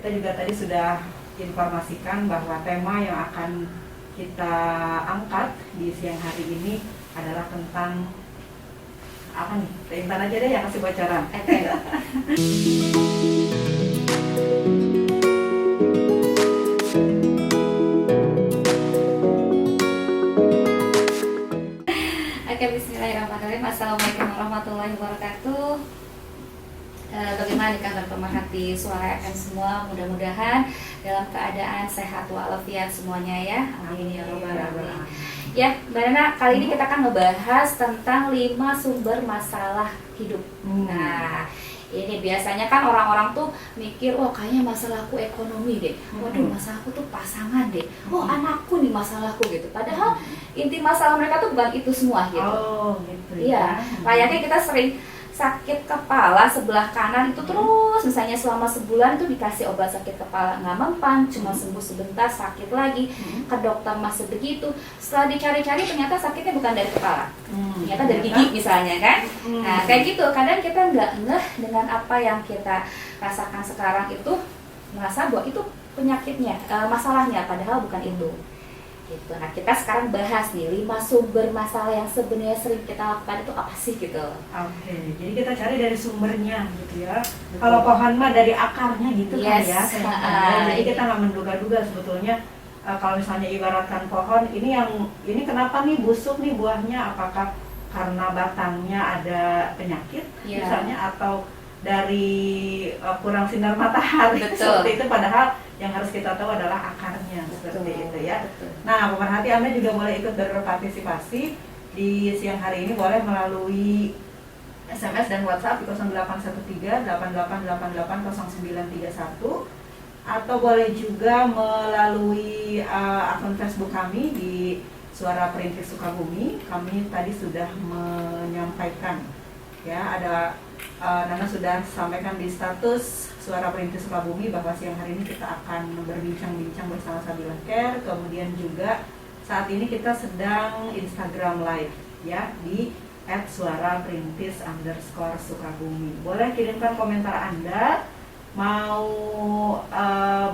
kita juga tadi sudah informasikan bahwa tema yang akan kita angkat di siang hari ini adalah tentang apa nih? Intan aja deh yang kasih bocoran. Oke. Oke, bismillahirrahmanirrahim. Assalamualaikum warahmatullahi wabarakatuh. Bagaimana kabar pemerhati Suara FM semua? Mudah-mudahan dalam keadaan sehat walafiat semuanya ya. Amin ya robbal alamin. Ya, Mbak Nana, kali ini kita akan ngebahas tentang 5 sumber masalah hidup. Nah, ini biasanya kan orang-orang tuh mikir, oh kayaknya masalahku ekonomi deh, waduh masalahku tuh pasangan deh, oh anakku nih masalahku gitu. Padahal inti masalah mereka tuh bukan itu semua gitu. Oh, gitu. Iya, kayaknya kita sering sakit kepala sebelah kanan itu terus, misalnya selama sebulan tuh dikasih obat sakit kepala nggak mempan, cuma sembuh sebentar sakit lagi, ke dokter masih begitu. Setelah dicari-cari ternyata sakitnya bukan dari kepala, ternyata dari gigi misalnya kan. Nah kayak gitu, kadang kita nggak ngeh dengan apa yang kita rasakan sekarang itu, merasa bahwa itu penyakitnya, masalahnya, padahal bukan itu. Gitu. Nah kita sekarang bahas nih 5 sumber masalah yang sebenarnya sering kita lakukan itu apa sih gitu. Oke, jadi kita cari dari sumbernya gitu ya. Kalau pohon mah dari akarnya gitu kan ya. Jadi kita nggak menduga-duga sebetulnya. Kalau misalnya ibaratkan pohon ini kenapa nih busuk nih buahnya? Apakah karena batangnya ada penyakit misalnya, atau dari kurang sinar matahari? Seperti itu, padahal yang harus kita tahu adalah akarnya. Seperti itu ya. Nah, pemerhati, Anda juga boleh ikut berpartisipasi di siang hari ini, boleh melalui SMS dan WhatsApp 0813 88880931, atau boleh juga melalui akun Facebook kami di Suara Perintis Sukabumi. Kami tadi sudah menyampaikan ya, ada Nana sudah sampaikan di status Suara Perintis Sukabumi bahwa siang hari ini kita akan berbincang-bincang bersama Sabila Care. Kemudian juga saat ini kita sedang Instagram Live ya di @suaraperintis_Sukabumi. Boleh kirimkan komentar Anda, mau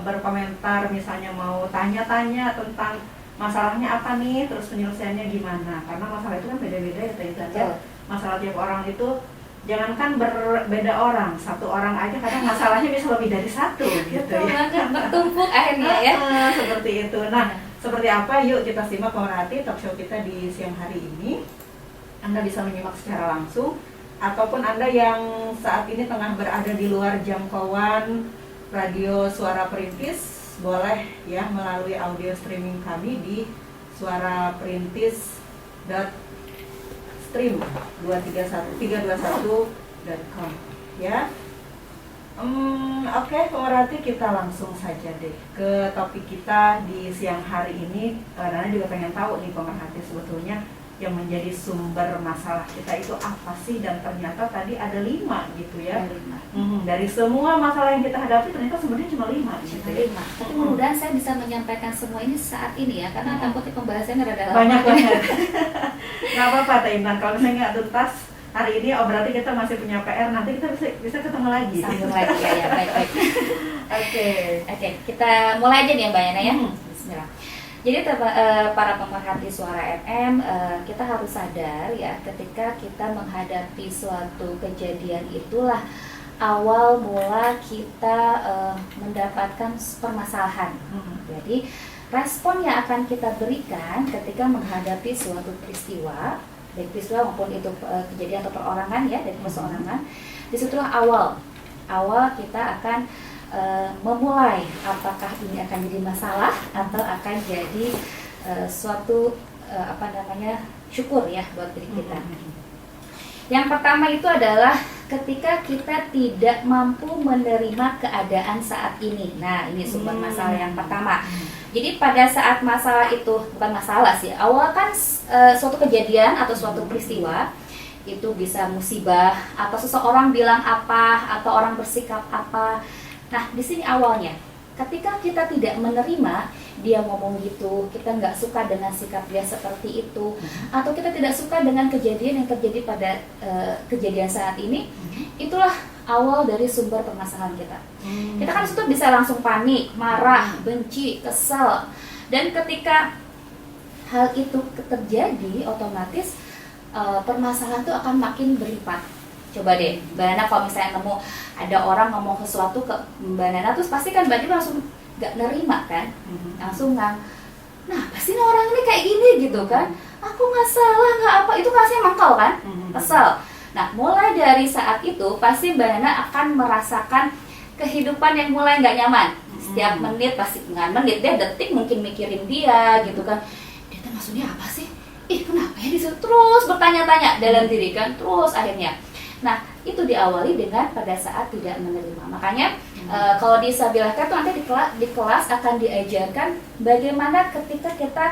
berkomentar, misalnya mau tanya-tanya tentang masalahnya apa nih, terus penyelesaiannya gimana, karena masalah itu kan beda-beda ya. Masalah tiap orang itu, jangankan berbeda orang, satu orang aja kadang masalahnya bisa lebih dari satu gitu ya. Bertumpuk akhirnya ya. Seperti itu. Nah, seperti apa? Yuk kita simak pemerhati talk show kita di siang hari ini. Anda bisa menyimak secara langsung, ataupun Anda yang saat ini tengah berada di luar jangkauan radio Suara Perintis, boleh ya melalui audio streaming kami di suaraperintis.stream 321.com ya. Oke, pemerhati, kita langsung saja deh ke topik kita di siang hari ini. Nana juga pengen tahu nih pemerhati, sebetulnya yang menjadi sumber masalah kita itu apa sih, dan ternyata tadi ada 5 gitu ya. Dari semua masalah yang kita hadapi ternyata sebenarnya cuma 5 gitu ya. Tapi mudah-mudahan saya bisa menyampaikan semua ini saat ini ya, karena takutnya pembahasannya rada banyak banget. Nggak apa-apa Teh Intan, kalau misalnya nggak tuntas hari ini, berarti kita masih punya PR, nanti kita bisa ketemu lagi. Sambung lagi ya, baik. Oke, kita mulai aja nih Mbak Yana ya. Bismillah. Jadi para pemerhati Suara FM, kita harus sadar ya, ketika kita menghadapi suatu kejadian, itulah awal mula kita mendapatkan permasalahan. Jadi respon yang akan kita berikan ketika menghadapi suatu peristiwa, baik peristiwa maupun itu kejadian atau perorangan ya, dari perseorangan, disitulah awal kita akan memulai apakah ini akan jadi masalah atau akan jadi suatu syukur ya buat diri kita. Yang pertama itu adalah ketika kita tidak mampu menerima keadaan saat ini. Nah, ini sumber masalah yang pertama. Jadi pada saat masalah itu, bukan masalah sih, awal kan suatu kejadian atau suatu peristiwa itu bisa musibah, atau seseorang bilang apa, atau orang bersikap apa. Nah, di sini awalnya, ketika kita tidak menerima dia ngomong gitu, kita nggak suka dengan sikap dia seperti itu, atau kita tidak suka dengan kejadian yang terjadi pada kejadian saat ini, itulah awal dari sumber permasalahan kita. Kita kan situ bisa langsung panik, marah, benci, kesel, dan ketika hal itu terjadi, otomatis permasalahan itu akan makin berlipat. Coba deh, Mbak Nana kalau misalnya nemu ada orang ngomong sesuatu ke Mbak Nana, terus pasti kan Mbak Nana langsung gak nerima kan, langsung nah pasti orang ini kayak gini gitu kan, aku nggak salah, nggak apa, itu rasanya mangkal kan, kesel. Nah, mulai dari saat itu pasti Mbak Nana akan merasakan kehidupan yang mulai nggak nyaman. Setiap menit, pasti nggak menit deh, detik mungkin mikirin dia gitu kan. Dia tuh maksudnya apa sih? Ih, kenapa ya disuruh terus bertanya-tanya dalam diri kan, terus akhirnya. Nah, itu diawali dengan pada saat tidak menerima. Makanya kalau di Sabila Care tuh nanti di kelas akan diajarkan bagaimana ketika kita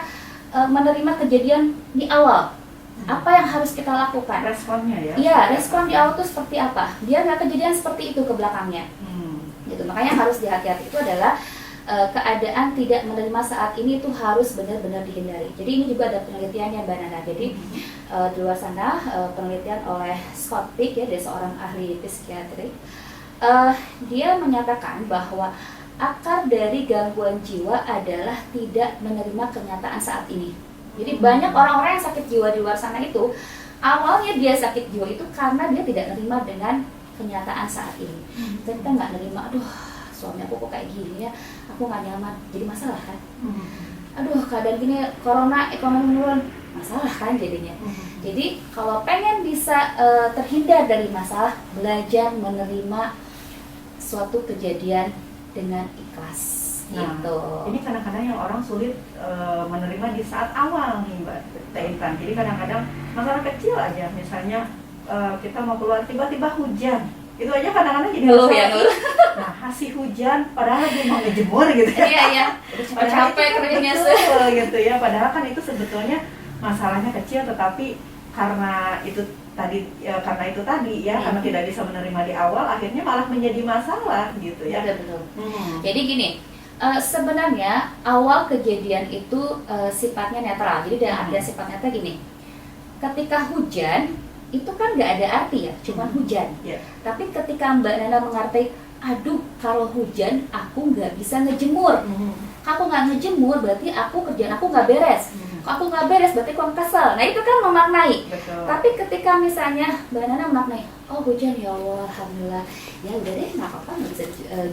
menerima kejadian di awal. Apa yang harus kita lakukan? Responnya ya? Iya, respon di awal itu seperti apa? Biar nggak kejadian seperti itu ke belakangnya. Gitu. Makanya harus hati-hati itu adalah keadaan tidak menerima saat ini itu harus benar-benar dihindari. Jadi ini juga ada penelitiannya Mbak Nana. Jadi di luar sana penelitian oleh Scott Peak ya, dia seorang ahli psikiatri. Dia menyatakan bahwa akar dari gangguan jiwa adalah tidak menerima kenyataan saat ini. Jadi banyak orang-orang yang sakit jiwa di luar sana itu awalnya dia sakit jiwa itu karena dia tidak nerima dengan kenyataan saat ini. Dan kita nggak nerima, aduh suami aku kok kayak gini ya, aku nggak nyaman, jadi masalah kan. Aduh keadaan gini, corona, ekonomi menurun, masalah kan jadinya. Jadi kalau pengen bisa terhindar dari masalah, belajar menerima suatu kejadian dengan ikhlas. Nah, gitu. Ini kadang-kadang yang orang sulit menerima di saat awal nih Mbak Teh Intan. Jadi kadang-kadang masalah kecil aja, misalnya kita mau keluar tiba-tiba hujan, itu aja kadang-kadang jadi masalah. Ya, nah, kasih hujan, padahal lagi mau ngejemur gitu ya. Iya. Padahal Capek itu kan kerjanya betul, gitu ya. Padahal kan itu sebetulnya masalahnya kecil, tetapi karena itu tadi karena tidak bisa menerima di awal, akhirnya malah menjadi masalah gitu ya. Betul. Jadi gini. Sebenarnya awal kejadian itu sifatnya netral. Jadi dalam artian sifat netral gini, ketika hujan itu kan nggak ada arti ya, cuma hujan. Tapi ketika Mbak Nana mengerti, aduh kalau hujan aku nggak bisa ngejemur, aku nggak ngejemur berarti kerjaan aku nggak beres. Aku nggak beres berarti aku kesel. Nah itu kan memaknai. Betul. Tapi ketika misalnya Mbak Nana memaknai, oh hujan ya Allah, alhamdulillah, ya udah deh nggak apa-apa, nggak bisa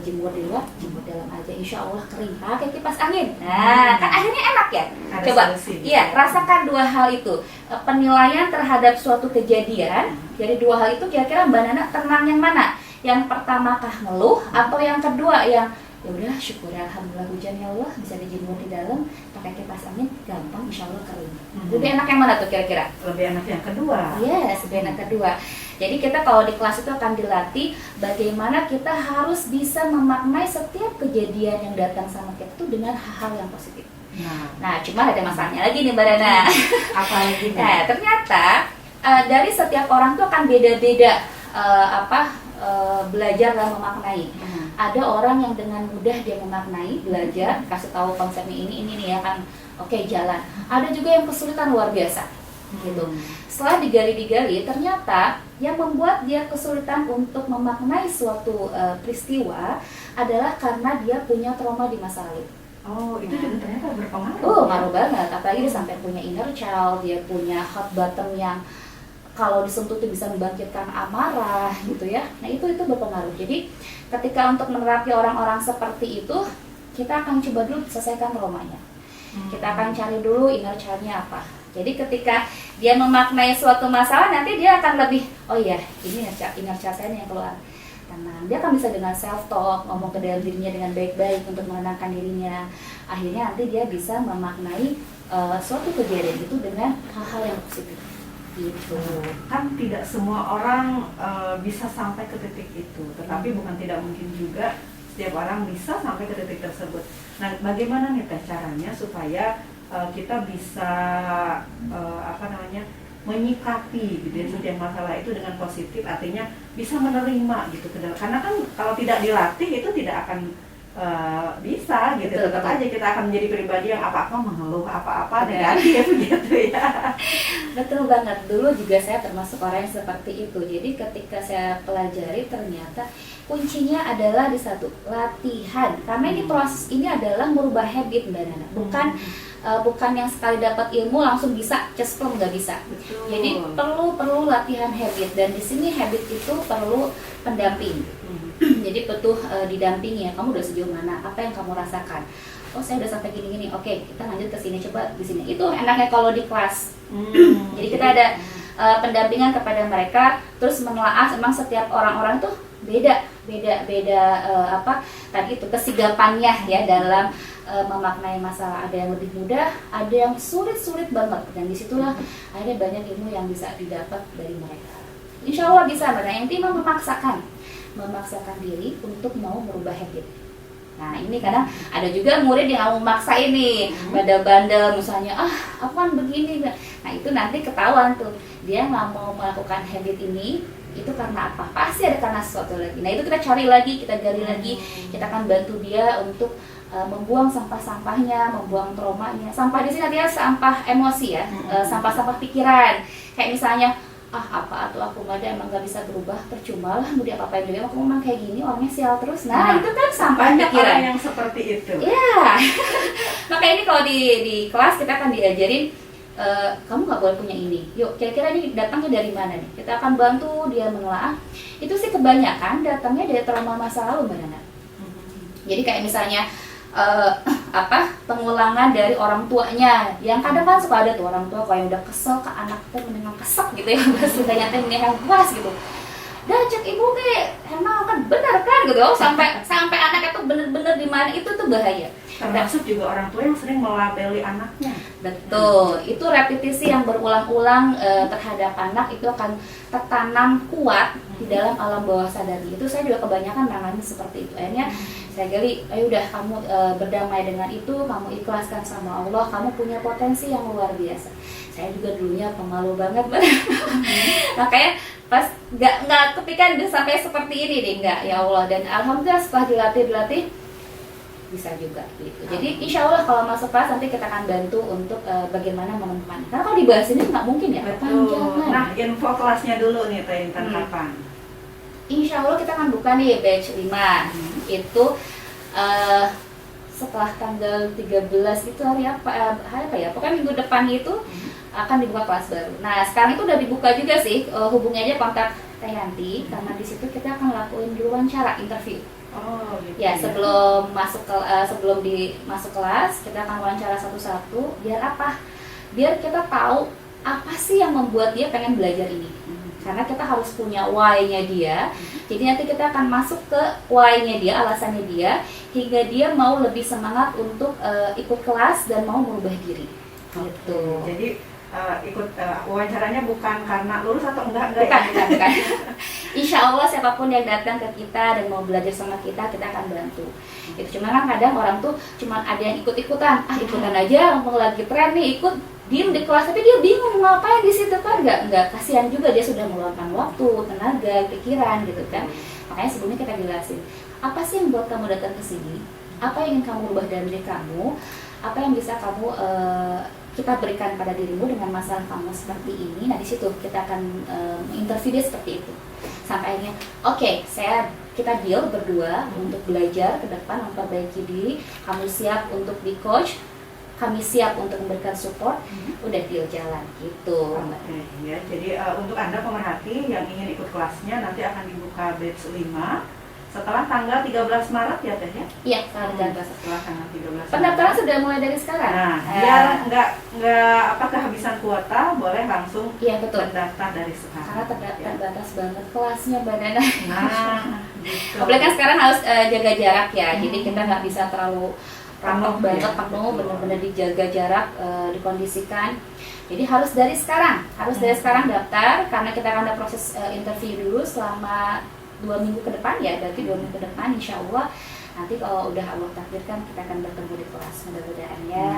jemur di luar, jemur dalam aja, insya Allah kering pakai kipas angin. Nah kan akhirnya enak ya. Ada Coba, solusi, iya rasakan dua hal itu, penilaian terhadap suatu kejadian. Dari dua hal itu kira-kira Mbak Nana tenang yang mana? Yang pertama kah ngeluh atau yang kedua yang ya udah syukur alhamdulillah hujan ya Allah, bisa dijemur di dalam pakai kipas angin gampang insya Allah kering. Lebih enak yang mana tuh kira-kira? Lebih enak yang kedua. Yes, lebih enak kedua. Jadi kita kalau di kelas itu akan dilatih bagaimana kita harus bisa memaknai setiap kejadian yang datang sama kita itu dengan hal-hal yang positif. Nah cuma ada masalahnya lagi nih Mbak Nana. Apa lagi nih? Nah ternyata dari setiap orang tuh akan beda-beda belajar dan memaknai. Ada orang yang dengan mudah dia memaknai, belajar, kasih tahu konsepnya ini nih ya kan, oke jalan. Ada juga yang kesulitan luar biasa, gitu. Setelah digali-digali, ternyata yang membuat dia kesulitan untuk memaknai suatu peristiwa adalah karena dia punya trauma di masa lalu. Oh, itu juga ternyata berpengaruh. Ngaruh banget. Apalagi dia sampai punya inner child, dia punya hot bottom yang kalau disentuh itu bisa membangkitkan amarah gitu ya. Nah itu berpengaruh. Jadi ketika untuk menerapi orang-orang seperti itu, kita akan coba dulu selesaikan traumanya. Kita akan cari dulu inner child-nya apa. Jadi ketika dia memaknai suatu masalah, nanti dia akan lebih, oh iya ini inner child saya yang keluar. Tenang. Dia akan bisa dengan self talk, ngomong ke dalam dirinya dengan baik-baik untuk menenangkan dirinya. Akhirnya nanti dia bisa memaknai suatu kejadian itu dengan hal-hal yang positif. Gitu. Kan tidak semua orang bisa sampai ke titik itu, tetapi bukan tidak mungkin juga setiap orang bisa sampai ke titik tersebut. Nah, bagaimana nih Teh caranya supaya kita bisa menyikapi gitu ya, setiap masalah itu dengan positif, artinya bisa menerima gitu. Karena kan kalau tidak dilatih itu tidak akan bisa gitu. Betul, Tetap betul. aja kita akan menjadi pribadi yang apa-apa mengeluh, apa-apa negatif gitu ya. Betul banget, dulu juga saya termasuk orang yang seperti itu. Jadi ketika saya pelajari ternyata kuncinya adalah di satu, latihan. Karena ini proses ini adalah merubah habit Mbak Nana. Bukan yang sekali dapat ilmu langsung bisa cesplem, nggak bisa. Betul. Jadi perlu latihan habit, dan di sini habit itu perlu pendamping. Jadi butuh didampingi ya. Kamu udah sejauh mana? Apa yang kamu rasakan? Oh, saya udah sampai gini-gini. Oke, kita lanjut ke sini, coba di sini. Itu enaknya kalau di kelas. Jadi kita ada pendampingan kepada mereka, terus menelaah memang setiap orang-orang tuh beda apa tadi itu kesigapannya ya dalam memaknai masalah. Ada yang lebih mudah, ada yang sulit banget, dan disitulah ada banyak ilmu yang bisa didapat dari mereka. Insya Allah bisa, yang penting memaksakan diri untuk mau merubah habit. Nah ini kadang ada juga murid yang mau maksa ini, bandel-bandel misalnya, aku kan begini. Nah itu nanti ketahuan tuh, dia nggak mau melakukan habit ini, itu karena apa? Pasti ada karena sesuatu lagi. Nah itu kita cari lagi, kita gali lagi, kita akan bantu dia untuk membuang sampah-sampahnya, membuang traumanya. Sampah di sini artinya sampah emosi ya, sampah-sampah pikiran. Kayak misalnya, apa tuh aku mah emang gak bisa berubah, percuma lah mau diapa-apain juga, aku memang kayak gini, orangnya sial terus. Nah itu kan sampah pikiran. Orang yang seperti itu. Ya, makanya ini kalau di kelas kita akan diajarin, kamu nggak boleh punya ini. Yuk, kira-kira ini datangnya dari mana nih? Kita akan bantu dia menelaah. Itu sih kebanyakan datangnya dari trauma masa lalu, Mbak Nana. Jadi kayak misalnya pengulangan dari orang tuanya, yang kadang kan suka ada tuh orang tua kalau yang udah kesel ke anak tuh mendingan kesek gitu ya, bahasanya teh mendingan puas gitu. Dah cek ibu ke, emang kan benar kan gitu, sampai anaknya tuh bener-bener di mana, itu tuh bahaya. Termasuk juga orang tua yang sering melabeli anaknya. Betul, itu repetisi yang berulang-ulang terhadap anak itu akan tertanam kuat di dalam alam bawah sadar. Itu saya juga kebanyakan nangani seperti itu. Akhirnya saya gali, ayo udah kamu berdamai dengan itu, kamu ikhlaskan sama Allah, kamu punya potensi yang luar biasa. Saya juga dulunya pemalu banget, makanya pas nggak kepikiran sampai seperti ini deh, nggak, ya Allah. Dan alhamdulillah setelah dilatih bisa juga gitu. Jadi insya Allah kalau masuk kelas nanti kita akan bantu untuk bagaimana menemukan. Karena kalau dibahas ini nggak mungkin ya, panjangan. Nah, info kelasnya dulu nih Teh Intan, kapan? Insya Allah kita akan buka nih batch 5. Itu setelah tanggal 13 itu hari apa ya, pokoknya minggu depan itu akan dibuka kelas baru. Nah sekarang itu udah dibuka juga sih, hubungi aja kontak Teh Yanti, karena di situ kita akan lakuin dulu wawancara, interview. Oh, gitu ya, sebelum masuk kelas kita akan wawancara satu-satu. Biar apa? Biar kita tahu apa sih yang membuat dia pengen belajar ini. Karena kita harus punya why-nya dia. Jadi nanti kita akan masuk ke why-nya dia, alasannya dia, hingga dia mau lebih semangat untuk ikut kelas dan mau merubah diri. Gitu. Jadi ikut wawancaranya bukan karena lulus atau enggak bukan. Insya Allah siapapun yang datang ke kita dan mau belajar sama kita akan bantu. Itu cuma kan kadang orang tuh cuma ada yang ikut-ikutan, ikutan aja, mau lagi tren nih ikut, diem di kelas, tapi dia bingung ngapain di situ kan, nggak kasihan juga, dia sudah meluangkan waktu, tenaga, pikiran gitu kan. Makanya sebelumnya kita jelasin apa sih yang buat kamu datang ke sini, apa yang ingin kamu rubah dalam diri kamu, apa yang bisa kamu kita berikan pada dirimu dengan masalah kamu seperti ini. Nah di situ kita akan interview dia seperti itu sampai akhirnya kita deal berdua untuk belajar ke depan, memperbaiki diri. Kamu siap untuk di coach, kami siap untuk memberikan support, udah deal jalan gitu. Ya, jadi untuk Anda pemerhati yang ingin ikut kelasnya nanti akan dibuka batch 5 setelah tanggal 13 Maret ya Teh ya? Iya, setelah tanggal 13 Maret. Pendaftaran sudah mulai dari sekarang. Nah, biar nggak kehabisan kuota, boleh langsung mendaftar dari sekarang. Karena terbatas banget kelasnya, Mbak Nana. Nah, gitu. Apalagi kan sekarang harus jaga jarak ya, jadi kita nggak bisa terlalu ramah banget, penuh, benar-benar dijaga jarak, dikondisikan. Jadi harus dari sekarang daftar, karena kita akan ada proses interview dulu selama 2 minggu ke depan ya, berarti 2 minggu ke depan insya Allah nanti kalau udah Allah takdirkan kita akan bertemu di kelas, mudah-mudahan ya.